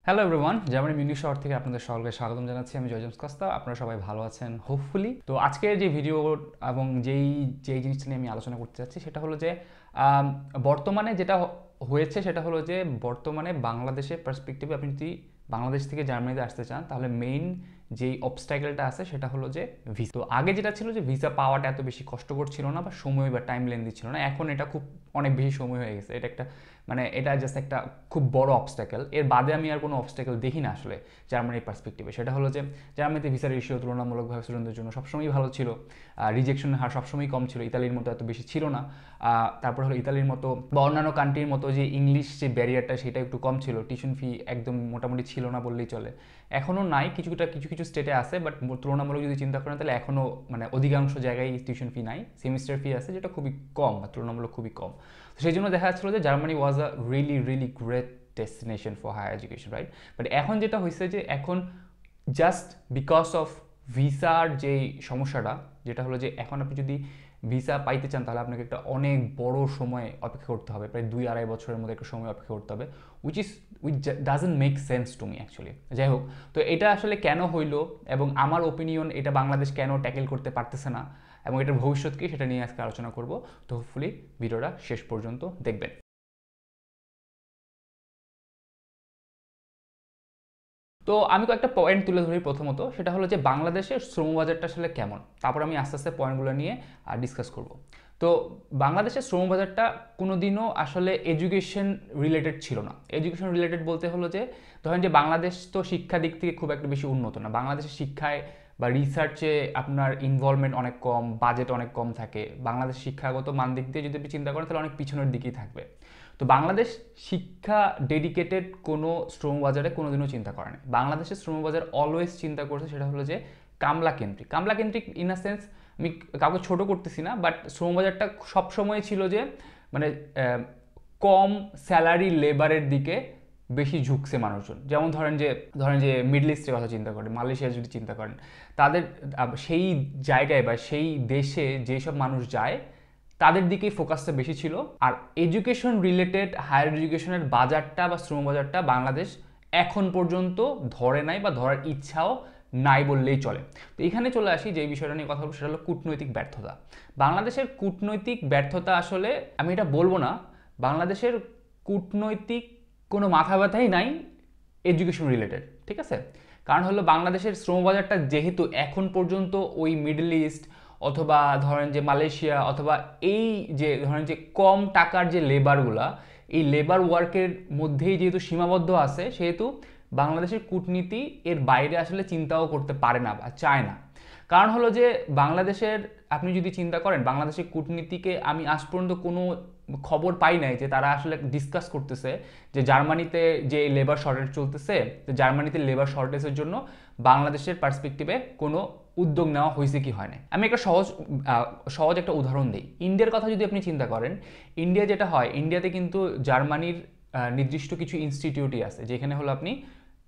Hello everyone, Germany Munich শহর থেকে আপনাদের সকলকে স্বাগতম জানাচ্ছি। আমি জয় জেমস কস্তা। আপনারা সবাই ভালো আছেন হোপফুলি। তো আজকের যে ভিডিও এবং যেই জিনিসটা নিয়ে আমি আলোচনা করতে চাচ্ছি সেটা হলো যে বর্তমানে যেটা হয়েছে সেটা হলো যে বর্তমানে বাংলাদেশের পার্সপেক্টিভে আপনি যদি বাংলাদেশ থেকে জার্মানিতে আসতে চান তাহলে মেইন যেই অবস্ট্যাকেলটা আছে সেটা হলো যে ভিসা। তো আগে যেটা ছিল যে ভিসা পাওয়াটা এত বেশি কষ্টকর ছিল না বা সময় বা টাইম লেন্দি ছিল না, এখন এটা খুব অনেক বেশি সময় হয়ে গেছে। এটা একটা এটা জাস্ট একটা খুব বড় অবস্ট্যাকেল। এর বাদে আমি আর কোনো অবস্ট্যাকেল দেখি না আসলে জার্মানির পার্সপেক্টিভে। সেটা হলো যে জার্মানিতে ভিসার রেশিও তুলনামূলকভাবে স্টুডেন্টদের জন্য সবসময়ই ভালো ছিল, রিজেকশনের হার সবসময়ই কম ছিল, ইতালির মতো এত বেশি ছিল না। তারপর হলো ইতালির মতো বা অন্যান্য কান্ট্রির মতো যে ইংলিশ যে ব্যারিয়ারটা সেটা একটু কম ছিল, টিউশন ফি একদম মোটামুটি ছিল না বললেই চলে। এখনও নাই, কিছু কিছু স্টেটে আছে, বাট তুলনামূলক যদি চিন্তা করেন তাহলে এখনও অধিকাংশ জায়গায় টিউশন ফি নাই, সেমিস্টার ফি আছে যেটা খুবই কম বা তুলনামূলক খুবই কম। তো সেই জন্য দেখা যাচ্ছিল যে Germany was a really great destination for higher education, right? But এখন যেটা হয়েছে যে এখন জাস্ট বিকজ অফ ভিসার যেই সমস্যাটা, যেটা হলো যে এখন আপনি যদি ভিসা পাইতে চান তাহলে আপনাকে একটা অনেক বড় সময় অপেক্ষা করতে হবে, প্রায় 2-2.5 বছরের মধ্যে একটা সময় অপেক্ষা করতে হবে, which doesn't make sense to me actually. যাই হোক, তো এটা আসলে কেন হইলো এবং আমার ওপিনিয়ন এটা বাংলাদেশ কেন ট্যাকেল করতে পারতেছে না এবং এটার ভবিষ্যৎ কি সেটা নিয়ে আজকে আলোচনা করব। তো হোপফুলি ভিডিওটা শেষ পর্যন্ত দেখবেন। তো আমি কয়েকটা পয়েন্ট তুলে ধরি। প্রথমত সেটা হলো যে বাংলাদেশের শ্রমবাজারটা আসলে কেমন, তারপর আমি আস্তে আস্তে পয়েন্টগুলো নিয়ে ডিসকাস করব। তো বাংলাদেশের শ্রমবাজারটা কোনোদিনও আসলে এডুকেশন রিলেটেড ছিল না। এডুকেশন রিলেটেড বলতে হলো যে ধরেন যে বাংলাদেশ তো শিক্ষা দিক থেকে খুব একটা বেশি উন্নত না। বাংলাদেশের শিক্ষায় বা রিসার্চে আপনার ইনভলভমেন্ট অনেক কম, বাজেট অনেক কম থাকে। বাংলাদেশ শিক্ষাগত মান দিক দিয়ে যদি আপনি চিন্তা করেন তাহলে অনেক পিছনের দিকেই থাকবে। তো বাংলাদেশ শিক্ষা ডেডিকেটেড কোনো শ্রমবাজারে কোনোদিনও চিন্তা করে না। বাংলাদেশের শ্রমবাজার অলওয়েজ চিন্তা করছে সেটা হলো যে কামলা কেন্দ্রিক ইন আ সেন্স, আমি কাউকে ছোট করতেছি না, বাট শ্রমবাজারটা সবসময় ছিল যে মানে কম স্যালারি লেবারের দিকে বেশি ঝুঁকছে মানুষজন। যেমন ধরেন যে মিডল ইস্টের কথা চিন্তা করেন, মালয়েশিয়া যদি চিন্তা করেন, তাদের সেই জায়গায় বা সেই দেশে যেসব মানুষ যায় তাদের দিকেই ফোকাসটা বেশি ছিল। আর এডুকেশন রিলেটেড হায়ার এডুকেশনের বাজারটা বা শ্রমবাজারটা বাংলাদেশ এখন পর্যন্ত ধরে নাই বা ধরার ইচ্ছাও নাই বললেই চলে। তো এখানে চলে আসি যে বিষয়টা নিয়ে কথা বলবো সেটা হলো কূটনৈতিক ব্যর্থতা। বাংলাদেশের কূটনৈতিক ব্যর্থতা আসলে আমি এটা বলবো না, বাংলাদেশের কূটনৈতিক কোনো মাথা ব্যথাই নাই এডুকেশন রিলেটেড, ঠিক আছে? কারণ হলো বাংলাদেশের শ্রমবাজারটা যেহেতু এখন পর্যন্ত ওই মিডল ইস্ট অথবা ধরেন যে মালয়েশিয়া অথবা এই যে ধরেন যে কম টাকার যে লেবারগুলা, এই লেবার ওয়ার্কের মধ্যেই যেহেতু সীমাবদ্ধ আছে, সেহেতু বাংলাদেশের কূটনীতি এর বাইরে আসলে চিন্তাও করতে পারে না বা চায় না। কারণ হলো যে বাংলাদেশের, আপনি যদি চিন্তা করেন বাংলাদেশের কূটনীতিকে আমি আজ পর্যন্ত কোনো খবর পাই নাই যে তারা আসলে ডিসকাস করতেছে যে জার্মানিতে যে লেবার শর্টেজ চলতেছে, জার্মানিতে লেবার শর্টেজের জন্য বাংলাদেশের পার্সপেক্টিভে কোনো উদ্যোগ নেওয়া হয়েছে কি হয় না। আমি একটা সহজ একটা উদাহরণ দিই। ইন্ডিয়ার কথা যদি আপনি চিন্তা করেন, ইন্ডিয়া যেটা হয়, ইন্ডিয়াতে কিন্তু জার্মানির নির্দিষ্ট কিছু ইনস্টিটিউটই আছে যেখানে হলো আপনি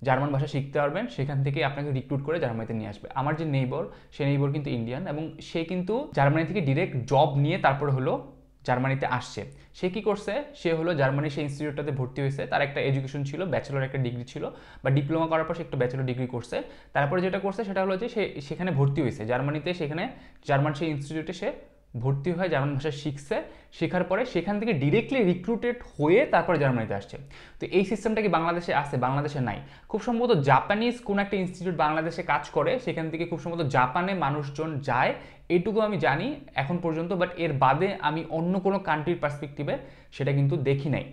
জার্মান ভাষা শিখতে পারবেন, সেখান থেকে আপনাকে রিক্রুট করে জার্মানিতে নিয়ে আসবে। আমার যে নেইবর, সে নেইবর কিন্তু ইন্ডিয়ান এবং সে কিন্তু জার্মানি থেকে ডিরেক্ট জব নিয়ে তারপরে হলো জার্মানিতে আসছে। সে কি করছে, সে হলো জার্মানির সেই ইনস্টিটিউটটাতে ভর্তি হয়েছে, তার একটা এডুকেশন ছিল, ব্যাচেলর একটা ডিগ্রি ছিল বা ডিপ্লোমা করার পর সে একটা ব্যাচেলর ডিগ্রি করছে। তারপরে যেটা করছে সেটা হলো যে সে সেখানে ভর্তি হয়েছে জার্মানিতে, সেখানে জার্মান সেই ইনস্টিটিউটে সে ভর্তি হয়ে জার্মান ভাষা শিখছে। শেখার পরে সেখান থেকে ডিরেক্টলি রিক্রুটেড হয়ে তারপরে জার্মানিতে আসছে। তো এই সিস্টেমটা কি বাংলাদেশে আছে? বাংলাদেশে নাই। খুব সম্ভবত জাপানিজ কোন একটা ইনস্টিটিউট বাংলাদেশে কাজ করে, সেখান থেকে খুব সম্ভবত জাপানে মানুষজন যায়, এইটুকু আমি জানি এখন পর্যন্ত। বাট এর বাদে আমি অন্য কোনো কান্ট্রির পার্সপেক্টিভে সেটা কিন্তু দেখি নাই।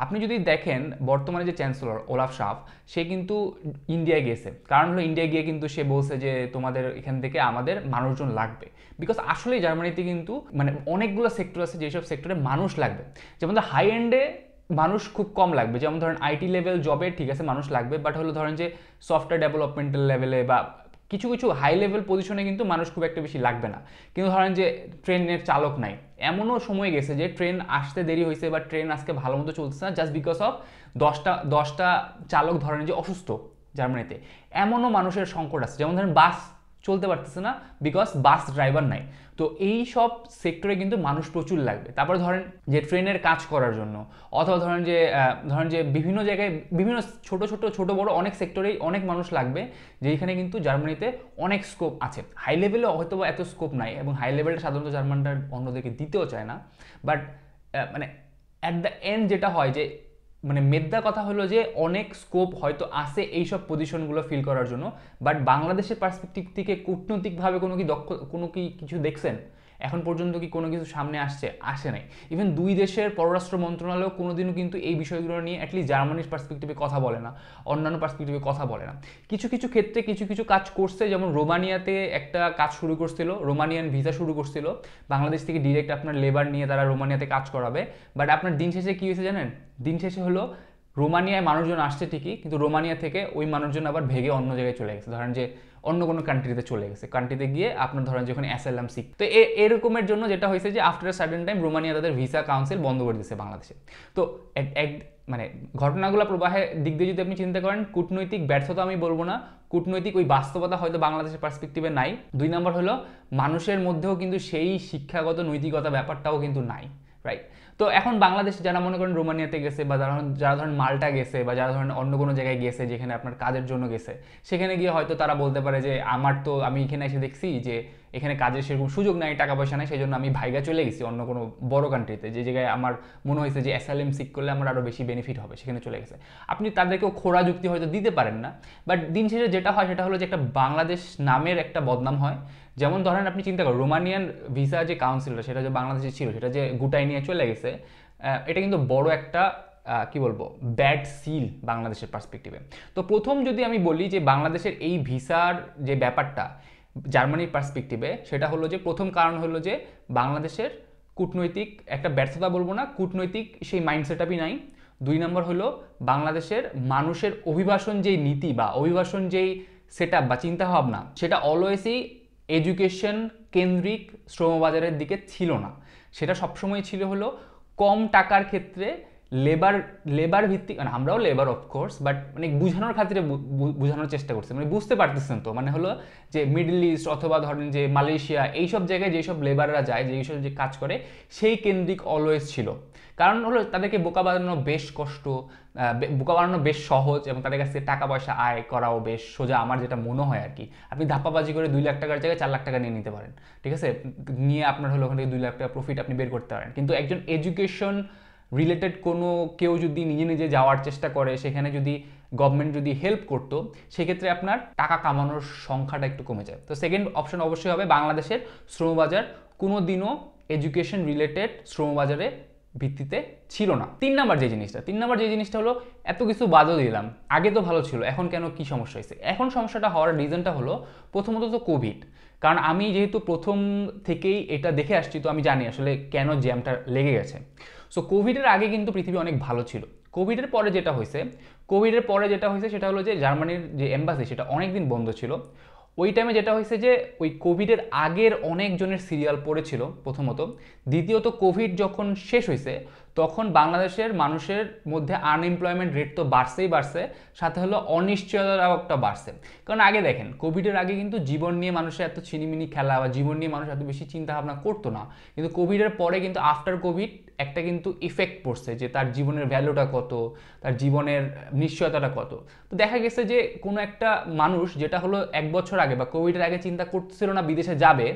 আপনি যদি দেখেন বর্তমানে যে চ্যান্সেলর ওলাফ শাফ, সে কিন্তু ইন্ডিয়ায় গেছে। কারণ হলো ইন্ডিয়ায় গিয়ে কিন্তু সে বলছে যে তোমাদের এখান থেকে আমাদের মানুষজন লাগবে। বিকজ আসলেই জার্মানিতে কিন্তু অনেকগুলো সেক্টর আছে যেসব সেক্টরে মানুষ লাগবে। যেমন হাই এন্ডে মানুষ খুব কম লাগবে, যেমন ধরেন আইটি লেভেল জবে ঠিক আছে মানুষ লাগবে, বাট হলো ধরেন যে সফটওয়্যার ডেভেলপমেন্টাল লেভেলে বা কিছু কিছু হাই লেভেল পজিশনে কিন্তু মানুষ খুব একটা বেশি লাগবে না। কিন্তু ধরেন যে ট্রেনের চালক নাই, এমনও সময় গেছে যে ট্রেন আসতে দেরি হয়েছে বা ট্রেন আজকে ভালো মতো চলছে না, জাস্ট বিকজ অফ দশটা চালক ধরেন যে অসুস্থ জার্মানিতে। এমনও মানুষের সংকট আছে। যেমন ধরেন বাস চলতে পারতেছে না, বিকজ বাস ড্রাইভার নাই। তো এই সব সেক্টরে কিন্তু মানুষ প্রচুর লাগবে। তারপরে ধরেন যে ট্রেনের কাজ করার জন্য, অথবা ধরেন যে বিভিন্ন জায়গায় বিভিন্ন ছোট বড় অনেক সেক্টরেই অনেক মানুষ লাগবে, যেখানে কিন্তু জার্মানিতে অনেক স্কোপ আছে। হাই লেভেলে হয়তো বা এত স্কোপ নাই, এবং হাই লেভেলটা সাধারণত জার্মানরা অন্যদেরকে দিতেও চায় না। বাট মানে অ্যাট দ্য এন্ড যেটা হয় যে মানে মেদ্দা কথা হলো যে অনেক স্কোপ হয়তো আছে এইসব পজিশনগুলো ফিল করার জন্য। বাট বাংলাদেশের পার্সপেক্টিভ থেকে কূটনৈতিকভাবে কোনো কি কিছু দেখছেন? এখন পর্যন্ত কি কোনো কিছু সামনে আসে নাই। ইভেন দুই দেশের পররাষ্ট্র মন্ত্রণালয় কোনোদিনও কিন্তু এই বিষয়গুলো নিয়ে অ্যাটলিস্ট জার্মানির পার্সপেক্টিভে কথা বলে না, অন্যান্য পার্সপেক্টিভে কথা বলে না। কিছু ক্ষেত্রে কিছু কাজ করছে, যেমন রোমানিয়াতে একটা কাজ শুরু করছিল, রোমানিয়ান ভিসা শুরু করছিল, বাংলাদেশ থেকে ডিরেক্ট আপনার লেবার নিয়ে তারা রোমানিয়াতে কাজ করাবে। বাট আপনার দিন শেষে কী হয়েছে জানেন? দিন শেষে হলো রোমানিয়ায় মানুষজন আসছে ঠিকই, কিন্তু রোমানিয়া থেকে ওই মানুষজন আবার ভেগে অন্য জায়গায় চলে গেছে। ধরেন যে অন্য কোনো কান্ট্রিতে চলে গেছে, কান্ট্রিতে গিয়ে আপনার ধরেন যখন অ্যাসাইলাম সিক, তো এরকমের জন্য যেটা হয়েছে যে আফটার সার্টেন টাইম রোমানিয়া তাদের ভিসা কাউন্সিল বন্ধ করে দিচ্ছে বাংলাদেশে। তো মানে ঘটনাগুলো প্রবাহের দিক দিয়ে যদি আপনি চিন্তা করেন, কূটনৈতিক ব্যর্থতা আমি বলবো না, কূটনৈতিক ওই বাস্তবতা হয়তো বাংলাদেশের পার্সপেক্টিভে নাই। দুই নম্বর হলো মানুষের মধ্যেও কিন্তু সেই শিক্ষাগত নৈতিকতা ব্যাপারটাও কিন্তু নাই, রাইট? তো এখন বাংলাদেশে যারা মনে করেন রোমানিয়াতে গেছে, বা যারা ধরেন মাল্টা গেছে, বা যারা ধরেন অন্য কোনো জায়গায় গেছে যেখানে আপনার কাজের জন্য গেছে, সেখানে গিয়ে হয়তো তারা বলতে পারে যে আমি এখানে এসে দেখছি যে এখানে কাজের সেরকম সুযোগ নাই, টাকা পয়সা নাই, সেই জন্য আমি ভাইগা চলে গেছি অন্য কোনো বড় কান্ট্রিতে, যে জায়গায় আমার মনে হয়েছে যে অ্যাসাইলাম সিক করলে আমার আরও বেশি বেনিফিট হবে, সেখানে চলে গেছে। আপনি তাদেরকেও খোঁড়া যুক্তি হয়তো দিতে পারেন না, বাট দিন শেষে যেটা হয় সেটা হলো যে একটা বাংলাদেশ নামের একটা বদনাম হয়। যেমন ধরেন আপনি চিন্তা করেন রোমানিয়ান ভিসা যে কাউন্সিলটা, সেটা যে বাংলাদেশে ছিল, সেটা যে গুটাই নিয়ে চলে গেছে, এটা কিন্তু বড় একটা কি বলবো ব্যাড সিল বাংলাদেশের পার্সপেক্টিভে। তো প্রথম যদি আমি বলি যে বাংলাদেশের এই ভিসার যে ব্যাপারটা জার্মানির পার্সপেক্টিভে, সেটা হলো যে প্রথম কারণ হলো যে বাংলাদেশের কূটনৈতিক একটা ব্যর্থতা বলবো না, কূটনৈতিক সেই মাইন্ডসেট আপই নাই। দুই নম্বর হলো বাংলাদেশের মানুষের অভিবাসন যেই নীতি বা অভিবাসন যেই সেট আপ বা চিন্তাভাবনা, সেটা অলওয়েজই এডুকেশন কেন্দ্রিক শ্রমবাজারের দিকে ছিল না। সেটা সবসময় ছিল হলো কম টাকার ক্ষেত্রে লেবার ভিত্তিক, মানে আমরাও লেবার অফকোর্স, বাট মানে বোঝানোর খাতিরে বোঝানোর চেষ্টা করছে, মানে বুঝতে পারতেছেন তো, মানে হলো যে মিডল ইস্ট অথবা ধরেন যে মালয়েশিয়া, এইসব জায়গায় যেসব লেবাররা যায়, যেসব যে কাজ করে, সেই কেন্দ্রিক অলওয়েজ ছিল। কারণ হলো তাদেরকে বোকা বানানো বেশ কষ্ট, বোকা বানানো বেশ সহজ, এবং তাদের কাছ থেকে টাকা পয়সা আয় করাও বেশ সোজা, আমার যেটা মনে হয় আর কি। আপনি ধাপ্পাবাজি করে 2 লাখ টাকার জায়গায় 4 লাখ টাকা নিয়ে নিতে পারেন, ঠিক আছে, নিয়ে আপনার হলো ওখান থেকে 2 লাখ টাকা প্রফিট আপনি বের করতে পারেন। কিন্তু একজন এডুকেশন রিলেটেড কোনো কেউ যদি নিজে যাওয়ার চেষ্টা করে, সেখানে যদি গভর্নমেন্ট যদি হেল্প করতো, সেক্ষেত্রে আপনার টাকা কামানোর সংখ্যাটা একটু কমে যায়। তো সেকেন্ড অপশন অবশ্যই হবে বাংলাদেশের শ্রমবাজার কোনো দিনও এডুকেশন রিলেটেড শ্রমবাজারে ভিত্তিতে ছিল না। তিন নাম্বার যে জিনিসটা হলো, এত কিছু বাদও দিলাম, আগে তো ভালো ছিল, এখন কেন কি সমস্যা হয়েছে? এখন সমস্যাটা হওয়ার রিজনটা হলো প্রথমত তো কোভিড। কারণ আমি যেহেতু প্রথম থেকেই এটা দেখে আসছি, তো আমি জানি আসলে কেন জ্যামটা লেগে গেছে। সো কোভিডের আগে কিন্তু পৃথিবী অনেক ভালো ছিল। কোভিডের পরে যেটা হয়েছে সেটা হলো যে জার্মানির যে এম্বাসি, সেটা অনেক দিন বন্ধ ছিল। ওই টাইমে যেটা হয়েছে যে ওই কোভিডের আগের অনেকজনের সিরিয়াল পড়েছিল প্রথমত। দ্বিতীয়ত কোভিড যখন শেষ হয়েছে, তখন বাংলাদেশের মানুষের মধ্যে আনএমপ্লয়মেন্ট রেট তো বাড়ছে, সাথে হলো অনিশ্চয়তাও একটা বাড়ছে। কারণ আগে দেখেন, কোভিডের আগে কিন্তু জীবন নিয়ে মানুষের এত ছিনিমিনি খেলা বা জীবন নিয়ে মানুষ এত বেশি চিন্তা ভাবনা করতো না। কিন্তু কোভিডের পরে কিন্তু আফটার কোভিড একটা কিন্তু ইফেক্ট পড়ছে, যে তার জীবনের ভ্যালুটা কত, তার জীবনের নিশ্চয়তাটা কত। তো দেখা গেছে যে কোনো একটা মানুষ যেটা হলো 1 বছর আগে বা কোভিডের আগে চিন্তা করতেছিল না বিদেশে যাবে,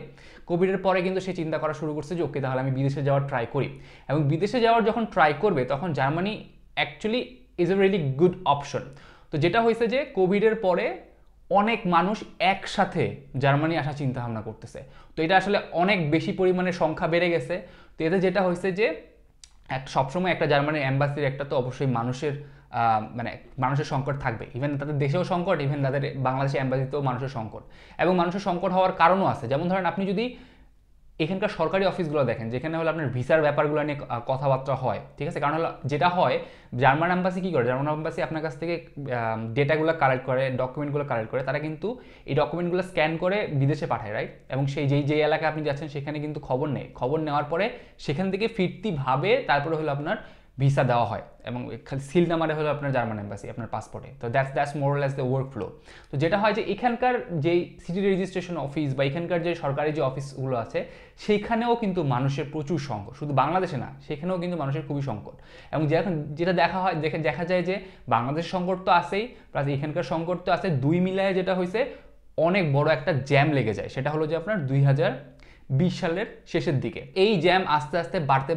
কোভিডের পরে কিন্তু সে চিন্তা করা শুরু করছে যে ওকে তাহলে আমি বিদেশে যাওয়ার ট্রাই করি। এবং বিদেশে যাওয়ার যখন ট্রাই করবে, তখন Germany actually is a really good option. তো যেটা হয়েছে যে কোভিডের পরে অনেক মানুষ একসাথে জার্মানি আসার চিন্তা ভাবনা করতেছে। তো এটা আসলে অনেক বেশি পরিমাণে সংখ্যা বেড়ে গেছে। তো এতে যেটা হয়েছে যে সবসময় একটা জার্মানির অ্যাম্বাসির একটা তো অবশ্যই মানুষের সংকট থাকবে। ইভেন তাদের দেশেও সংকট, ইভেন তাদের বাংলাদেশের অ্যাম্বাসিতেও মানুষের সংকট। এবং মানুষের সংকট হওয়ার কারণও আছে। যেমন ধরেন আপনি যদি এখানকার সরকারি অফিসগুলো দেখেন, যেখানে হলো আপনার ভিসার ব্যাপারগুলো নিয়ে কথাবার্তা হয়, ঠিক আছে। কারণ হলো যেটা হয়, জার্মান অ্যাম্বাসি কী করে, জার্মান অ্যাম্বাসি আপনার কাছ থেকে ডেটাগুলো কালেক্ট করে, ডকুমেন্টগুলো কালেক্ট করে, তারা কিন্তু এই ডকুমেন্টগুলো স্ক্যান করে বিদেশে পাঠায়, রাইট। এবং যেই এলাকায় আপনি যাচ্ছেন সেখানে কিন্তু খবর নেয়, খবর নেওয়ার পরে সেখান থেকে ফিরতি ভাবে তারপরে হলো আপনার ভিসা দেওয়া হয় এবং খালি সিল নাম্বারে হলো আপনার জার্মান এম্বাসি আপনার পাসপোর্টে। তো দ্যাটস মোরলেস দ্য ওয়ার্ক ফ্লো। তো যেটা হয় যে এখানকার যেই সিটি রেজিস্ট্রেশন অফিস বা এখানকার যে সরকারি যে অফিসগুলো আছে সেইখানেও কিন্তু মানুষের প্রচুর সংকট, শুধু বাংলাদেশে না, সেখানেও কিন্তু মানুষের খুবই সংকট। এবং যেটা দেখা যায় যে বাংলাদেশের সংকট তো আছেই, প্লাস এখানকার সংকট তো আছে, দুই মিলায় যেটা হয়েছে অনেক বড় একটা জ্যাম লেগে যায়। সেটা হলো যে আপনার 2020 সালের শেষের দিকে এই জ্যাম আস্তে আস্তে বাড়তে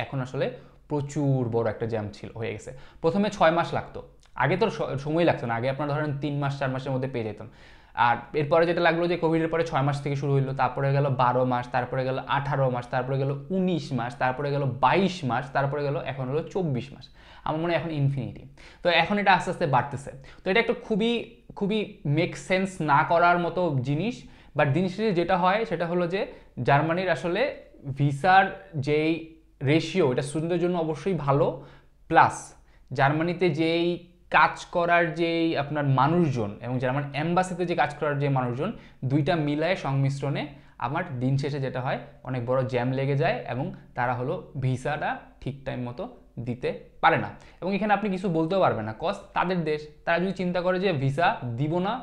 এখন আসলে প্রচুর বড় একটা জ্যাম হয়ে গেছে। প্রথমে 6 মাস লাগতো, আগে তো সময় লাগতো না, আগে আপনার ধরেন 3 মাস 4 মাসের মধ্যে পেয়ে যেতাম। আর এরপরে যেটা লাগলো যে কোভিডের পরে 6 মাস থেকে শুরু হইলো, তারপরে গেল 12 মাস, তারপরে গেল 18 মাস, তারপরে গেল 19 মাস, তারপরে গেল 22 মাস, তারপরে গেল এখন হলো 24 মাস। আমার মনে হয় এখন ইনফিনিটি। তো এখন এটা আস্তে আস্তে বাড়তেছে। তো এটা একটা খুবই খুবই মেক সেন্স না করার মতো জিনিস। বাট জিনিসটা যেটা হয় সেটা হলো যে জার্মানির আসলে ভিসার যেই রেশিও, এটা স্টুডেন্টের জন্য অবশ্যই ভালো, প্লাস জার্মানিতে যেই কাজ করার যেই আপনার মানুষজন এবং জার্মান এম্বাসিতে যে কাজ করার যে মানুষজন, দুইটা মিলায় সংমিশ্রণে আমার দিন শেষে যেটা হয় অনেক বড় জ্যাম লেগে যায় এবং তারা হলো ভিসাটা ঠিক টাইম মতো দিতে পারে না। এবং এখানে আপনি কিছু বলতেও পারবেন না, কজ তাদের দেশ, তারা যদি চিন্তা করে যে ভিসা দিব না,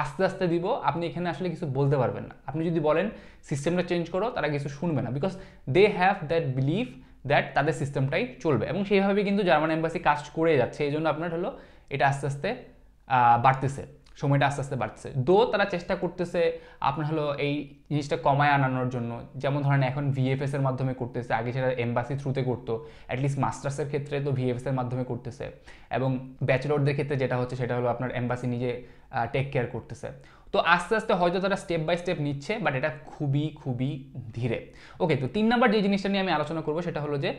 আস্তে আস্তে দিব, আপনি এখানে আসলে কিছু বলতে পারবেন না। আপনি যদি বলেন সিস্টেমটা চেঞ্জ করো, তারা কিছু শুনবে না, because they have that believe that তাদের সিস্টেমটাই চলবে। এবং সেইভাবে কিন্তু জার্মান এম্বাসি কাজ করে যাচ্ছে। এই জন্য আপনার হলো এটা আস্তে আস্তে বাড়তেছে, সময়টা আস্তে আস্তে বাড়তেছে। তারা চেষ্টা করতেছে আপনার হলো এই জিনিসটা কমায় আনানোর জন্য। যেমন ধরেন এখন ভিএফএস এর মাধ্যমে করতেছে, আগে সেটা এম্বাসি থ্রুতে করতো, অ্যাটলিস্ট মাস্টার্সের ক্ষেত্রে তো ভিএফএস এর মাধ্যমে করতেছে। এবং ব্যাচেলরদের ক্ষেত্রে যেটা হচ্ছে সেটা হলো আপনার এম্বাসি নিজে টেক কেয়ার করতেছে। তো আস্তে আস্তে হয়তো তারা স্টেপ বাই স্টেপ নিচ্ছে, বাট এটা খুবই খুবই ধীরে। ওকে, তো 3 নাম্বার যে জিনিসটা নিয়ে আমি আলোচনা করবো সেটা হলো যে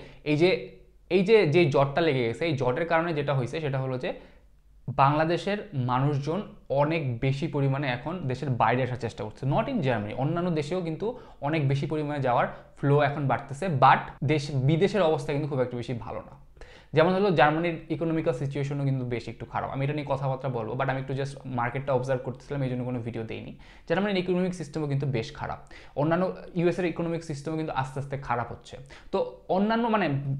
এই যে জটটা লেগে গেছে, এই জটের কারণে যেটা হয়েছে সেটা হলো যে বাংলাদেশের মানুষজন অনেক বেশি পরিমাণে এখন দেশের বাইরে আসার চেষ্টা করছে। নট ইন জার্মানি, অন্যান্য দেশেও কিন্তু অনেক বেশি পরিমাণে যাওয়ার ফ্লো এখন বাড়তেছে। বাট বিদেশের অবস্থা কিন্তু খুব একটা বেশি ভালো না। যেমন হলো জার্মানির ইকোনমিক্যাল সিচুয়েশনও কিন্তু বেশ একটু খারাপ। আমি এটা নিয়ে কথাবার্তা বলবো, বাট আমি একটু জাস্ট মার্কেটটা অবজার্ভ করতেছিলাম, এই জন্য কোনো ভিডিও দেইনি। জার্মানির ইকোনমিক সিস্টেমও কিন্তু বেশ খারাপ। অন্যান্য ইউএসের ইকোনমিক সিস্টেমও কিন্তু আস্তে আস্তে খারাপ হচ্ছে। তো অন্যান্য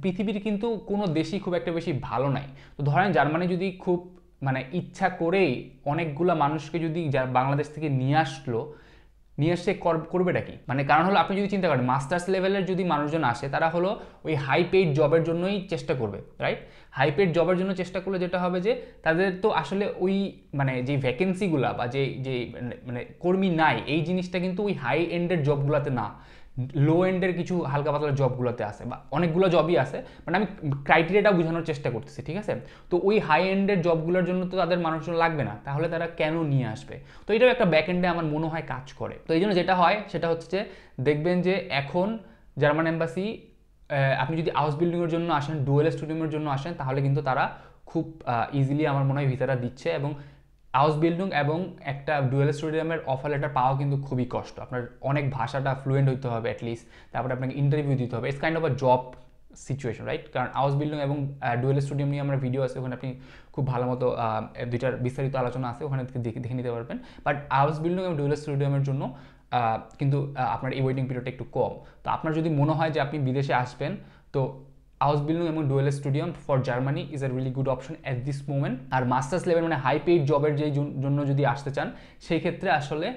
পৃথিবীর কিন্তু কোনো দেশই খুব একটা বেশি ভালো নাই। তো ধরেন জার্মানি যদি খুব ইচ্ছা করেই অনেকগুলা মানুষকে যদি বাংলাদেশ থেকে নিয়ে আসে করবেটা কি? কারণ হলো আপনি যদি চিন্তা করেন মাস্টার্স লেভেলের যদি মানুষজন আসে, তারা হলো ওই হাই পেইড জবের জন্যই চেষ্টা করবে, রাইট? হাই পেইড জবের জন্য চেষ্টা করলে যেটা হবে যে তাদের তো আসলে ওই যে ভ্যাকেন্সিগুলা বা যে কর্মী নাই, এই জিনিসটা কিন্তু ওই হাই এন্ডের জবগুলোতে না, লো এন্ডের কিছু হালকা পাতলা জবগুলোতে আছে, বা অনেকগুলো জবই আছে। আমি ক্রাইটেরিয়াটা বোঝানোর চেষ্টা করতেছি, ঠিক আছে? তো ওই হাই এন্ডের জবগুলোর জন্য তো তাদের মানুষজন লাগবে না, তাহলে তারা কেন নিয়ে আসবে? তো এটাও একটা ব্যাক এন্ডে আমার মনে হয় কাজ করে। তো এই জন্য যেটা হয় সেটা হচ্ছে যে দেখবেন যে এখন জার্মান এম্বাসি, আপনি যদি হাউস বিল্ডিংয়ের জন্য আসেন, ডুয়েল স্টুডিয়ামের জন্য আসেন, তাহলে কিন্তু তারা খুব ইজিলি আমার মনে হয় ভিসাটা দিচ্ছে। এবং হাউস বিল্ডিং এবং একটা ডুয়েল স্টুডিয়ামের অফার লেটার পাওয়া কিন্তু খুবই কষ্ট। আপনার অনেক ভাষাটা ফ্লুয়েন্ট হইতে হবে অ্যাটলিস্ট, তারপরে আপনাকে ইন্টারভিউ দিতে হবে। It's kind of a job situation, right? কারণ হাউস বিল্ডিং এবং ডুয়েল স্টুডিয়াম নিয়ে আমার ভিডিও আছে, ওখানে আপনি খুব ভালো মতো দুইটার বিস্তারিত আলোচনা আছে, ওখানে দেখে নিতে পারবেন। বাট হাউস বিল্ডিং এবং ডুয়েল স্টুডিয়ামের জন্য কিন্তু আপনার এই ওয়েটিং পিরিয়ডটা একটু কম। তো আপনার যদি মনে হয় যে আপনি বিদেশে আসবেন, তো হাউস বিল্ডিং এবং dual studium for Germany is a really good option at this moment. আর মাস্টার্স লেভেল হাই পেইড জবের যেই জন্য যদি আসতে চান, সেই ক্ষেত্রে আসলে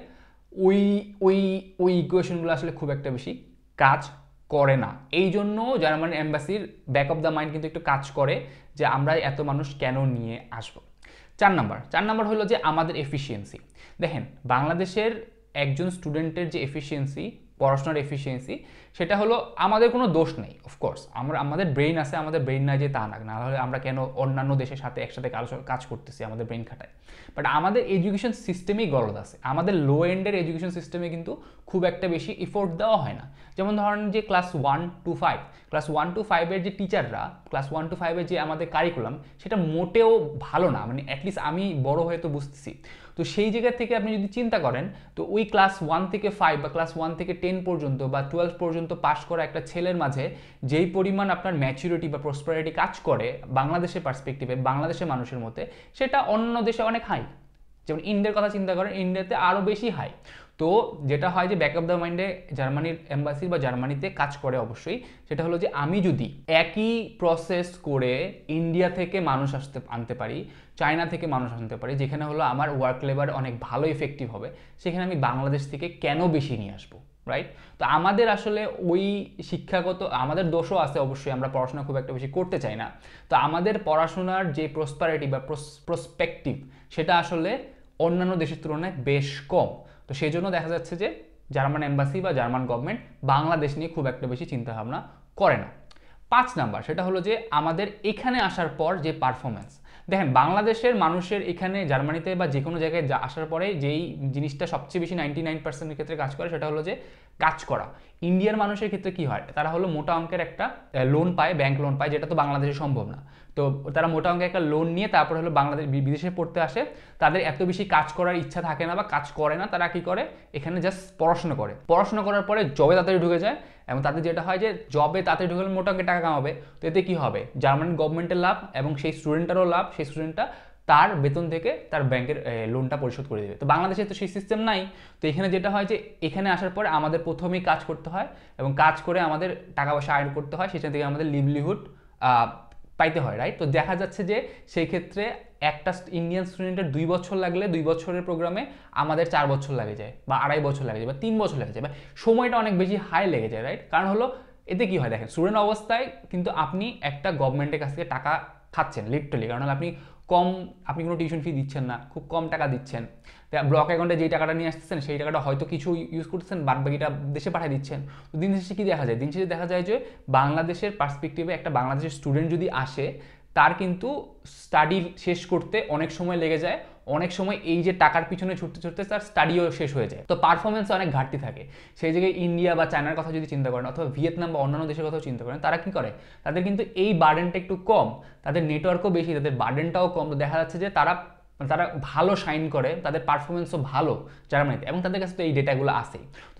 ওই ওই ওই ইকুয়েশনগুলো আসলে খুব একটা বেশি কাজ করে না। এই জন্য জার্মান এম্বাসির ব্যাক অফ দ্য মাইন্ড কিন্তু একটু কাজ করে যে আমরা এত মানুষ কেন নিয়ে আসবো। 4 নাম্বার হলো যে আমাদের এফিসিয়েন্সি। দেখেন, বাংলাদেশের একজন স্টুডেন্টের যে এফিসিয়েন্সি, পড়াশোনার এফিসিয়েন্সি, সেটা হলো আমাদের কোনো দোষ নেই। অফকোর্স আমাদের ব্রেইন আছে, আমাদের ব্রেইন নাই যে তা না হলে আমরা কেন অন্যান্য দেশের সাথে একসাথে কাজ করতেছি, আমাদের ব্রেইন খাটায়। বাট আমাদের এডুকেশন সিস্টেমেই গলদ আছে। আমাদের লো এন্ডের এডুকেশন সিস্টেমে কিন্তু খুব একটা বেশি এফোর্ট দেওয়া হয় না। যেমন ধরেন যে ক্লাস 1 to 5 যে টিচাররা, ক্লাস 1 to 5 যে আমাদের কারিকুলাম, সেটা মোটেও ভালো না। অ্যাটলিস্ট আমি বড় হয়ে তো বুঝতেছি। তো সেই জায়গা থেকে আপনি যদি চিন্তা করেন, তো ওই ক্লাস 1 থেকে 5 বা ক্লাস 1 থেকে 10 পর্যন্ত বা 12 পর্যন্ত পাশ করা একটা ছেলের মাঝে যেই পরিমাণ আপনার ম্যাচুরিটি বা প্রসপারিটি কাজ করে বাংলাদেশের পার্সপেক্টিভে, বাংলাদেশের মানুষের মধ্যে, সেটা অন্য দেশে অনেক হাই। যেমন ইন্ডিয়ার কথা চিন্তা করেন, ইন্ডিয়াতে আরও বেশি হাই। তো যেটা হয় যে ব্যাক অফ দ্য মাইন্ডে জার্মানির এম্বাসি বা জার্মানিতে কাজ করে অবশ্যই, সেটা হলো যে আমি যদি একই প্রসেস করে ইন্ডিয়া থেকে মানুষ আনতে পারি, চায়না থেকে মানুষ আনতে পারি, যেখানে হলো আমার ওয়ার্ক লেবার অনেক ভালো ইফেক্টিভ হবে, সেখানে আমি বাংলাদেশ থেকে কেন বেশি নিয়ে আসবো, রাইট? তো আমাদের আসলে ওই শিক্ষাগত আমাদের দোষও আছে অবশ্যই, আমরা পড়াশোনা খুব একটা বেশি করতে চাই না। তো আমাদের পড়াশোনার যে প্রসপারিটি বা প্রসপেক্টিভ সেটা আসলে অন্যান্য দেশের তুলনায় বেশ কম। তো সেই জন্য দেখা যাচ্ছে যে জার্মান এম্বাসি বা জার্মান গভর্নমেন্ট বাংলাদেশ নিয়ে খুব একটা বেশি চিন্তাভাবনা করে না। 5 নাম্বার, সেটা হলো যে আমাদের এখানে আসার পর যে পারফরমেন্স। দেখেন, বাংলাদেশের মানুষের এখানে জার্মানিতে বা যে কোনো জায়গায় আসার পরে যেই জিনিসটা সবচেয়ে বেশি 99%-এর ক্ষেত্রে কাজ করে, সেটা হলো যে কাজ করা। ইন্ডিয়ার মানুষের ক্ষেত্রে কি হয়, তারা হলো মোটা অঙ্কের একটা লোন পায়, ব্যাংক লোন পায়, যেটা তো বাংলাদেশে সম্ভব না। তো তারা মোটা অঙ্কের একটা লোন নিয়ে তারপর হলো বাংলাদেশ বিদেশে পড়তে আসে। তাদের এত বেশি কাজ করার ইচ্ছা থাকে না বা কাজ করে না, তারা কি করে, এখানে জাস্ট পড়াশোনা করে। পড়াশোনা করার পরে জবে তাড়াতাড়ি ঢুকে যায়, এবং তাদের যেটা হয় যে জবে তাড়াতাড়ি ঢুকে মোটা অঙ্কের টাকা কামাবে। তো এতে কি হবে, জার্মান গভর্নমেন্টের লাভ এবং সেই স্টুডেন্টেরও লাভ, সেই স্টুডেন্টটা তার বেতন থেকে তার ব্যাংকের লোনটা পরিশোধ করে দেবে। তো বাংলাদেশে তো সেই সিস্টেম নাই। তো এখানে যেটা হয় যে এখানে আসার পরে আমাদের প্রথমেই কাজ করতে হয় এবং কাজ করে আমাদের টাকা পয়সা আর্ন করতে হয়, সেখান থেকে আমাদের লিভলিহুড পাইতে হয়, রাইট? তো দেখা যাচ্ছে যে সেই ক্ষেত্রে একটা ইন্ডিয়ান স্টুডেন্টের 2 বছর লাগলে 2 বছরের প্রোগ্রামে আমাদের 4 বছর লাগে যায় বা 2.5 বছর লাগে যায় বা 3 বছর লাগে যায়, বা সময়টা অনেক বেশি হাই লেগে যায়, রাইট? কারণ হলো এতে কি হয়, দেখেন, স্টুডেন্ট অবস্থায় কিন্তু আপনি একটা গভর্নমেন্টের কাছ থেকে টাকা খাচ্ছেন লিটারালি, কারণ আপনি কোনো টিউশন ফি দিচ্ছেন না, খুব কম টাকা দিচ্ছেন। ব্লক অ্যাকাউন্টে যেই টাকাটা নিয়ে আসতেছেন সেই টাকাটা হয়তো কিছু ইউজ করতেছেন, বাদ বাকিটা দেশে পাঠিয়ে দিচ্ছেন। তো দিন শেষে কি দেখা যায়, দিন শেষে দেখা যায় যে বাংলাদেশের পার্সপেক্টিভে একটা বাংলাদেশের স্টুডেন্ট যদি আসে, তার কিন্তু স্টাডি শেষ করতে অনেক সময় লেগে যায়, অনেক সময় এই যে টাকার পিছনে ছুটতে ছুটতে তার স্টাডিও শেষ হয়ে যায়। তো পারফরমেন্সে অনেক ঘাটতি থাকে। সেই জায়গায় ইন্ডিয়া বা চায়নার কথা যদি চিন্তা করেন, অথবা ভিয়েতনাম বা অন্যান্য দেশের কথাও চিন্তা করেন, তারা কি করে, তাদের কিন্তু এই বার্ডেনটা একটু কম, তাদের নেটওয়ার্কও বেশি, তাদের বার্ডেনটাও কম। তো দেখা যাচ্ছে যে তারা ভালো শাইন করে, তাদের পারফরমেন্সও ভালো জার্মানিতে, এবং তাদের কাছে তো এই ডেটাগুলো আসেই। তো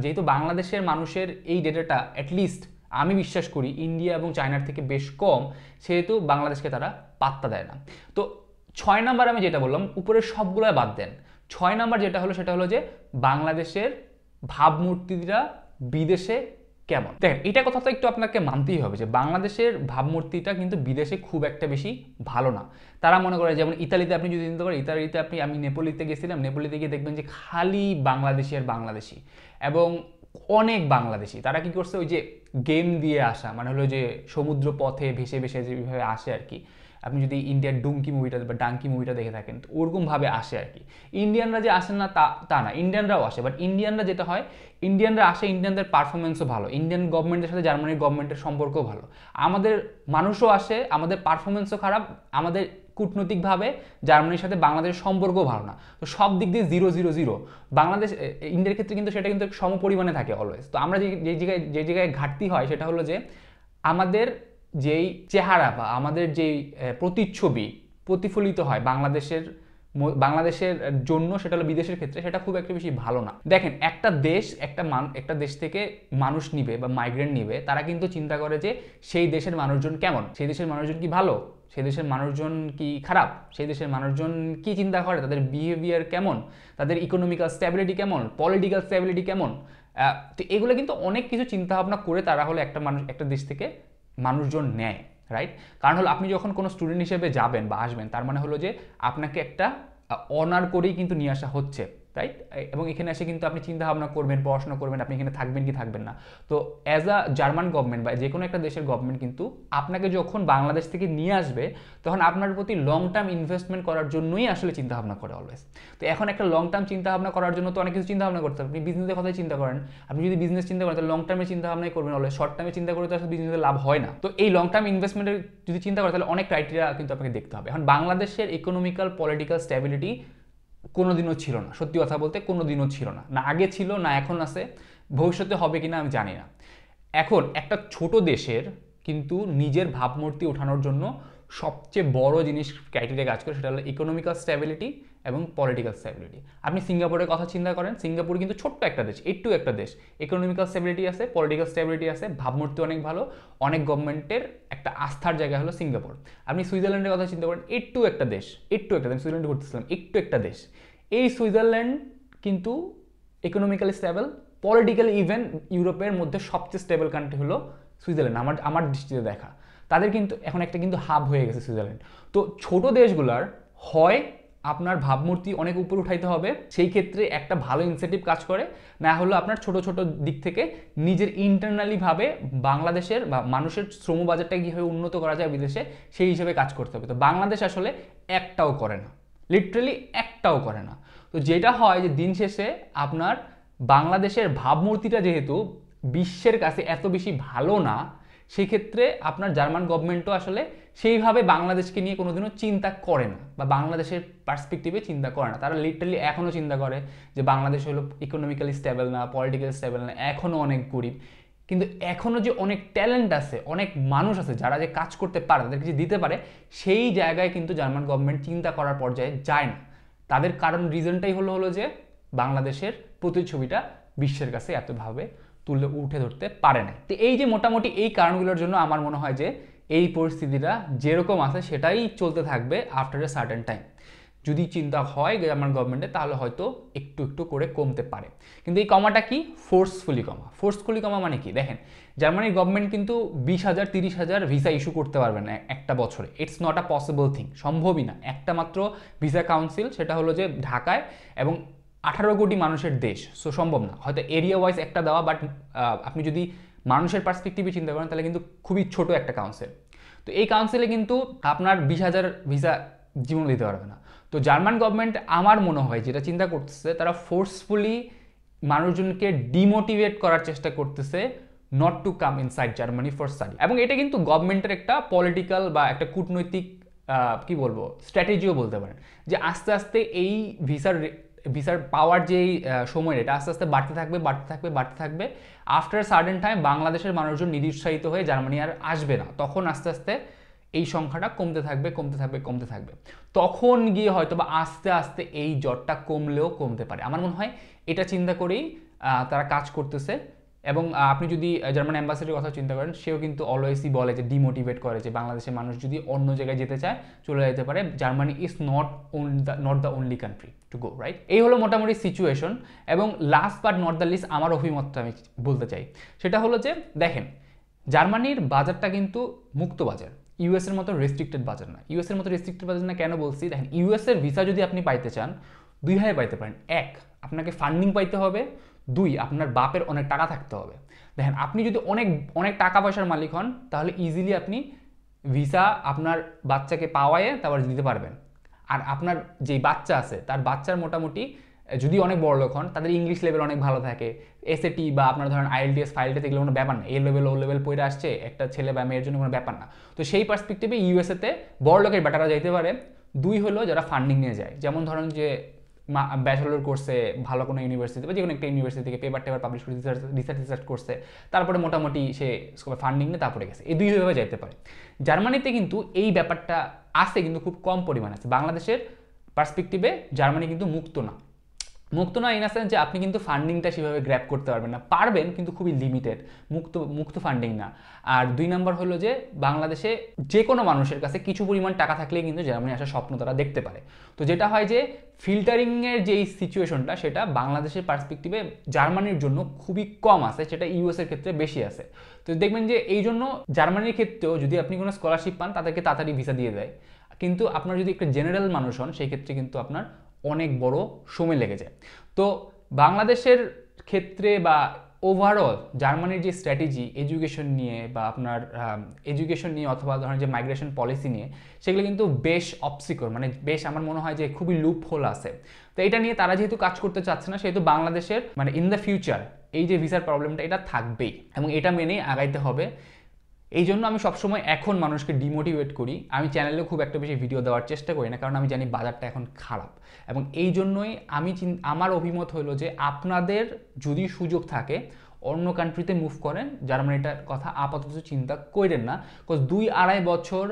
যেহেতু বাংলাদেশের মানুষের এই ডেটাটা অ্যাটলিস্ট আমি বিশ্বাস করি ইন্ডিয়া এবং চায়নার থেকে বেশ কম, সেহেতু বাংলাদেশকে তারা পাত্তা দেয় না। তো 6 নাম্বার আমি যেটা বললাম, উপরের সবগুলো বাদ দেন, 6 নাম্বার যেটা হলো সেটা হলো যে বাংলাদেশের ভাবমূর্তিরা বিদেশে কেমন। দেখেন, এটা কথা তো একটু আপনাকে মানতেই হবে যে বাংলাদেশের ভাবমূর্তিটা কিন্তু বিদেশে খুব একটা বেশি ভালো না। তারা মনে করে, যেমন ইতালিতে আপনি যদি চিন্তা করেন, ইতালিতে আমি নেপোলিতে গেছিলাম, নেপোলিতে গিয়ে দেখবেন যে খালি বাংলাদেশি আর বাংলাদেশি, এবং অনেক বাংলাদেশি। তারা কি করছে, ওই যে গেম দিয়ে আসা, মানে হলো যে সমুদ্র পথে ভেসে ভেসে যেভাবে আসে আর কি, আপনি যদি ইন্ডিয়ার ডুঙ্কি মুভিটা বা ডাঙ্কি মুভিটা দেখে থাকেন, তো ওরকমভাবে আসে আর কি। ইন্ডিয়ানরা যে আসেন না তা না, ইন্ডিয়ানরাও আসে, বাট ইন্ডিয়ানরা যেটা হয়, ইন্ডিয়ানরা আসে, ইন্ডিয়ানদের পারফরমেন্সও ভালো, ইন্ডিয়ান গভর্নমেন্টের সাথে জার্মানির গভর্নমেন্টের সম্পর্কও ভালো। আমাদের মানুষও আসে, আমাদের পারফরমেন্সও খারাপ, আমাদের কূটনৈতিকভাবে জার্মানির সাথে বাংলাদেশের সম্পর্কও ভালো না। তো সব দিক দিয়ে 0-0-0। বাংলাদেশ ইন্ডিয়ার ক্ষেত্রে কিন্তু সেটা কিন্তু সম পরিমাণে থাকে অলওয়েজ। তো আমরা যে জায়গায় ঘাটতি হয় সেটা হলো যে আমাদের যেই চেহারা বা আমাদের যেই প্রতিচ্ছবি প্রতিফলিত হয় বাংলাদেশের জন্য, সেটা হলো বিদেশের ক্ষেত্রে সেটা খুব একটা বেশি ভালো না। দেখেন, একটা দেশ থেকে মানুষ নিবে বা মাইগ্রেন্ট নিবে, তারা কিন্তু চিন্তা করে যে সেই দেশের মানুষজন কেমন, সেই দেশের মানুষজন কি ভালো, সেই দেশের মানুষজন কি খারাপ, সেই দেশের মানুষজন কি চিন্তা করে, তাদের বিহেভিয়ার কেমন, তাদের ইকোনমিক্যাল স্ট্যাবিলিটি কেমন, পলিটিক্যাল স্ট্যাবিলিটি কেমন। তো এগুলো কিন্তু অনেক কিছু চিন্তা ভাবনা করে তারা হলো একটা দেশ থেকে মানুষজন নেয়, রাইট? কারণ হলো আপনি যখন কোনো স্টুডেন্ট হিসেবে যাবেন বা আসবেন, তার মানে হলো যে আপনাকে একটা অনার করেই কিন্তু নিয়ে আসা হচ্ছে, রাইট? এবং এখানে এসে কিন্তু আপনি চিন্তা ভাবনা করবেন, পড়াশোনা করবেন, আপনি এখানে থাকবেন কি থাকবেন না। তো অ্যাজ আ জার্মান গভর্নমেন্ট বা যে কোনো একটা দেশের গভর্নমেন্ট কিন্তু আপনাকে যখন বাংলাদেশ থেকে নিয়ে আসবে, তখন আপনার প্রতি লং টার্ম ইনভেস্টমেন্ট করার জন্যই আসলে চিন্তা ভাবনা করে অলওয়েজ। তো এখন একটা লং টার্ম চিন্তা ভাবনা করার জন্য তো অনেক কিছু চিন্তা ভাবনা করতে হবে। আপনি বিজনেসের কথাই চিন্তা করেন, আপনি যদি বিজনেস চিন্তা করেন তাহলে লং টার্মে চিন্তা ভাবনাই করবেন অলওয়েজ। শর্ট টার্মে চিন্তা করে তো আসলে বিজনেসের লাভ হয় না। তো এই লং টার্ম ইনভেস্টমেন্টের যদি চিন্তা করেন তাহলে অনেক ক্রাইটেরিয়া কিন্তু আপনাকে দেখতে হবে। এখন বাংলাদেশের ইকোনমিক্যাল পলিটিক্যাল স্ট্যাবিলিটি কোনোদিনও ছিল না, সত্যি কথা বলতে কোনোদিনও ছিল না, না আগে ছিল না এখন আছে, ভবিষ্যতে হবে কিনা আমি জানি না। এখন একটা ছোট দেশের কিন্তু নিজের ভাবমূর্তি ওঠানোর জন্য সবচেয়ে বড় জিনিস ক্রাইটেরিয়া কাজ করে, সেটা হলো ইকোনমিক্যাল স্ট্যাবিলিটি এবং পলিটিক্যাল স্ট্যাবিলিটি। আপনি সিঙ্গাপুরের কথা চিন্তা করেন, সিঙ্গাপুর কিন্তু ছোট্ট একটা দেশ, একটু একটা দেশ, ইকোনমিক্যাল স্ট্যাবিলিটি আছে, পলিটিক্যাল স্ট্যাবিলিটি আছে, ভাবমূর্তি অনেক ভালো, অনেক গভর্নমেন্টের একটা আস্থার জায়গা হলো সিঙ্গাপুর। আপনি সুইজারল্যান্ডের কথা চিন্তা করেন, একটু একটা দেশ, একটু একটা দেশ, সুইজারল্যান্ডে ঘুরতেছিলাম, একটু একটা দেশ। এই সুইজারল্যান্ড কিন্তু ইকোনমিক্যালি স্টেবল, পলিটিক্যালি ইভেন ইউরোপের মধ্যে সবচেয়ে স্টেবল কান্ট্রি হলো সুইজারল্যান্ড আমার দৃষ্টিতে দেখা। তাদের কিন্তু এখন একটা কিন্তু হাব হয়ে গেছে সুইজারল্যান্ড। তো ছোট দেশগুলার হয় আপনার ভাবমূর্তি অনেক উপরে উঠাইতে হবে, সেই ক্ষেত্রে একটা ভালো ইনসেন্টিভ কাজ করে, না হলো আপনার ছোট ছোট দিক থেকে নিজের ইন্টারনালি ভাবে বাংলাদেশের বা মানুষের শ্রম বাজারটা কীভাবে উন্নত করা যায় বিদেশে, সেই হিসেবে কাজ করতে হবে। তো বাংলাদেশ আসলে একটাও করে না, লিটারালি একটাও করে না। তো যেটা হয় যে দিন শেষে আপনার বাংলাদেশের ভাবমূর্তিটা যেহেতু বিশ্বের কাছে এত বেশি ভালো না, সেক্ষেত্রে আপনার জার্মান গভর্নমেন্টও আসলে সেইভাবে বাংলাদেশকে নিয়ে কোনোদিনও চিন্তা করে না, বা বাংলাদেশের পার্সপেক্টিভে চিন্তা করে না। তারা লিটারালি এখনও চিন্তা করে যে বাংলাদেশ হলো ইকোনমিক্যালি স্টেবল না, পলিটিক্যালি স্টেবল না, এখনও অনেক গরিব। কিন্তু এখনও যে অনেক ট্যালেন্ট আছে, অনেক মানুষ আছে যারা যে কাজ করতে পারে, তাদেরকে যে দিতে পারে, সেই জায়গায় কিন্তু জার্মান গভর্নমেন্ট চিন্তা করার পর্যায়ে যায় না। তাদের কারণ রিজনটাই হলো যে বাংলাদেশের প্রতিচ্ছবিটা বিশ্বের কাছে এতভাবে তুলে উঠে ধরতে পারে না। তো এই যে মোটামুটি এই কারণগুলোর জন্য আমার মনে হয় যে এই পরিস্থিতিটা যেরকম আছে সেটাই চলতে থাকবে আফটার এ সার্টেন টাইম। যদি চিন্তা হয় জার্মান গভর্নমেন্টে, তাহলে হয়তো একটু একটু করে কমতে পারে। কিন্তু এই কমাটা কি? ফোর্সফুলি কমা। ফোর্সফুলি কমা মানে কি? দেখেন, জার্মানির গভর্নমেন্ট কিন্তু 20,000 30,000 ভিসা ইস্যু করতে পারবে না একটা বছরে। It's not a possible thing, সম্ভবই না। একটা মাত্র ভিসা কাউন্সিল, সেটা হলো যে ঢাকায়, এবং 18 কোটি মানুষের দেশ, সো সম্ভব না। হয়তো এরিয়া ওয়াইজ একটা দেওয়া, বাট আপনি যদি মানুষের পার্সপেক্টিভে চিন্তা করেন তাহলে কিন্তু খুবই ছোট একটা কাউন্সিল। তো এই কাউন্সিলে কিন্তু আপনার 20,000 ভিসা জীবন দিতে পারবে না। তো জার্মান গভর্নমেন্ট আমার মনে হয় যেটা চিন্তা করতেছে, তারা ফোর্সফুলি মানুষজনকে ডিমোটিভেট করার চেষ্টা করতেছে not to come inside Germany for study. এবং এটা কিন্তু গভর্নমেন্টের একটা পলিটিক্যাল বা একটা কূটনৈতিক কি বলবো স্ট্র্যাটেজিও বলতে পারেন, যে আস্তে আস্তে এই ভিসার পাওয়ার যেই সময়, এটা আস্তে আস্তে বাড়তে থাকবে বাড়তে থাকবে বাড়তে থাকবে। আফটার সার্টেন টাইম বাংলাদেশের মানুষজন নিরুৎসাহিত হয়ে জার্মানি আর আসবে না, তখন আস্তে আস্তে এই সংখ্যাটা কমতে থাকবে কমতে থাকবে কমতে থাকবে। তখন গিয়ে হয়তো বা আস্তে আস্তে এই জ্বরটা কমলেও কমতে পারে। আমার মনে হয় এটা চিন্তা করেই তারা কাজ করতেছে। এবং আপনি যদি জার্মান অ্যাম্বাসিডারের কথা চিন্তা করেন, সেও কিন্তু অলওয়েজই বলে যে ডিমোটিভেট করে, যে বাংলাদেশের মানুষ যদি অন্য জায়গায় যেতে চায় চলে যেতে পারে, Germany is not the only country to go, right? এই হলো মোটামুটি সিচুয়েশন। এবং last but not the least আমার অভিমতটা আমি বলতে চাই, সেটা হলো যে দেখেন, জার্মানির বাজারটা কিন্তু মুক্ত বাজার, ইউএস এর মতো রেস্ট্রিক্টেড বাজার না। ইউএস এর মতো রেস্ট্রিক্টেড বাজার না কেন বলছি? দেখেন, ইউএস এর ভিসা যদি আপনি পাইতে চান, দুইভাবে পাইতে পারেন। এক, আপনাকে ফান্ডিং পাইতে হবে। দুই, আপনার বাপের অনেক টাকা থাকতে হবে। দেখেন, আপনি যদি অনেক অনেক টাকা পয়সার মালিক হন, তাহলে ইজিলি আপনি ভিসা আপনার বাচ্চাকে পাওয়ায় তারপর দিতে পারবেন। আর আপনার যেই বাচ্চা আছে, তার বাচ্চার মোটামুটি যদি অনেক বড় লোক হন, তাদের ইংলিশ লেভেল অনেক ভালো থাকে, এসএটি বা আপনার ধরেন আইএলটিএস ফাইলটা এগুলো কোনো ব্যাপার না, এ লেভেল ও লেভেল পড়ে আসছে একটা ছেলে বা মেয়ের জন্য কোনো ব্যাপার না। তো সেই পার্সপেক্টিভে ইউএসএতে বড় লোকের বেটারা যাইতে পারে। দুই হলো যারা ফান্ডিং নিয়ে যায়, যেমন ধরেন যে ব্যাচেলর কোর্সে ভালো কোনো ইউনিভার্সিটি বা যে কোনো একটা ইউনিভার্সিটি থেকে পেপার পাবলিশ করে রিসার্চ করছে, তারপরে মোটামুটি সে ফান্ডিং নিয়ে তারপরে গেছে, এই দুইভাবে যাইতে পারে। জার্মানিতে কিন্তু এই ব্যাপারটা আছে, কিন্তু খুব কম পরিমাণ আছে। বাংলাদেশের পার্সপেক্টিভে জার্মানি কিন্তু মুক্ত না। মুক্ত না ইন আ সেন্স যে আপনি কিন্তু ফান্ডিংটা সেভাবে গ্র্যাব করতে পারবেন না, পারবেন কিন্তু খুবই লিমিটেড, মুক্ত ফান্ডিং না। আর দুই নম্বর হলো যে বাংলাদেশে যে কোনো মানুষের কাছে কিছু পরিমাণ টাকা থাকলেই কিন্তু জার্মানি আসার স্বপ্ন তারা দেখতে পারে। তো যেটা হয় যে ফিল্টারিংয়ের যেই সিচুয়েশনটা, সেটা বাংলাদেশের পার্সপেক্টিভে জার্মানির জন্য খুবই কম আছে, সেটা ইউএসের ক্ষেত্রে বেশি আছে। তো দেখবেন যে এই জন্য জার্মানির ক্ষেত্রেও যদি আপনি কোনো স্কলারশিপ পান, তাদেরকে তাড়াতাড়ি ভিসা দিয়ে দেয়। কিন্তু আপনার যদি একটা জেনারেল মানুষ হন, সেই ক্ষেত্রে কিন্তু আপনার অনেক বড় সময় লেগে যায়। তো বাংলাদেশের ক্ষেত্রে বা ওভারঅল জার্মানির যে স্ট্র্যাটেজি এডুকেশন নিয়ে বা আপনার এডুকেশন নিয়ে অথবা ধরেন যে মাইগ্রেশন পলিসি নিয়ে, সেগুলো কিন্তু বেশ অবসিকর, মানে বেশ আমার মনে হয় যে খুবই লুপ হোল আছে। তো এটা নিয়ে তারা যেহেতু কাজ করতে চাচ্ছে না, সেহেতু বাংলাদেশের মানে ইন দ্য ফিউচার এই যে ভিসার প্রবলেমটা, এটা থাকবেই এবং এটা মেনেই আগাইতে হবে। এই জন্য আমি সবসময় এখন মানুষকে ডিমোটিভেট করি। আমি চ্যানেলেও খুব একটা বেশি ভিডিও দেওয়ার চেষ্টা করি না, কারণ আমি জানি বাজারটা এখন খারাপ। এবং এই জন্যই আমার অভিমত হলো যে আপনাদের যদি সুযোগ থাকে অন্য কান্ট্রিতে মুভ করেন, জার্মানিটার কথা আপাতত চিন্তা করেন না। বিকজ 2-2.5 বছর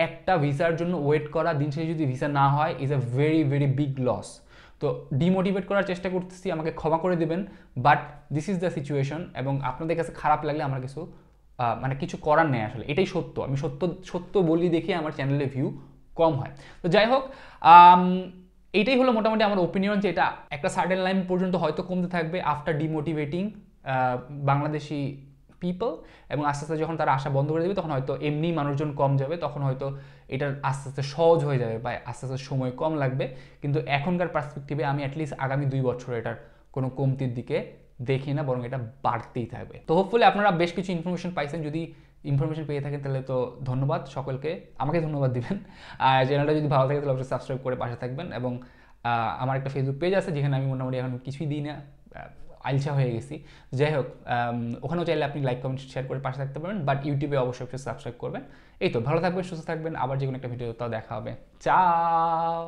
একটা ভিসার জন্য ওয়েট করা, দিন শেষে যদি ভিসা না হয় is a very very big loss. তো ডিমোটিভেট করার চেষ্টা করতেছি, আমাকে ক্ষমা করে দেবেন, but this is the situation. এবং আপনাদের কাছে খারাপ লাগলে আমার কিছু মানে কিছু করার নেই আসলে, এটাই সত্য। আমি সত্য সত্য বলি দেখে আমার চ্যানেলে ভিউ কম হয়। তো যাই হোক, এইটাই হলো মোটামুটি আমার ওপিনিয়ন, যে এটা একটা সার্টেন লাইন পর্যন্ত হয়তো কমতে থাকবে আফটার ডিমোটিভেটিং বাংলাদেশি পিপল, এবং আস্তে আস্তে যখন তারা আসা বন্ধ করে দেবে তখন হয়তো এমনি মানুষজন কম যাবে, তখন হয়তো এটা আস্তে আস্তে সহজ হয়ে যাবে বা আস্তে আস্তে সময় কম লাগবে। কিন্তু এখনকার পার্সপেক্টিভে আমি অ্যাটলিস্ট আগামী 2 বছর এটার কোনো কমতির দিকে দেখি না, বরং এটা বাড়তেই থাকবে। তো হোপফুলি আপনারা বেশ কিছু ইনফরমেশন পাইছেন। যদি ইনফরমেশন পেয়ে থাকেন তাহলে তো ধন্যবাদ সকলকে, আমাকে ধন্যবাদ দিবেন। আর চ্যানেলটা যদি ভালো থাকে তাহলে অবশ্যই সাবস্ক্রাইব করে পাশে থাকবেন। এবং আমার একটা ফেসবুক পেজ আছে যেখানে আমি মোটামুটি এখন কিছুই দিই না, আলসা হয়ে গেছি। যাই হোক, ওখানেও চাইলে আপনি লাইক কমেন্ট শেয়ার করে পাশে থাকতে পারবেন, বাট ইউটিউবে অবশ্যই সাবস্ক্রাইব করবেন। এই তো, ভালো থাকবেন, সুস্থ থাকবেন, আবার যে কোনো একটা ভিডিও তাও দেখা হবে। চাও।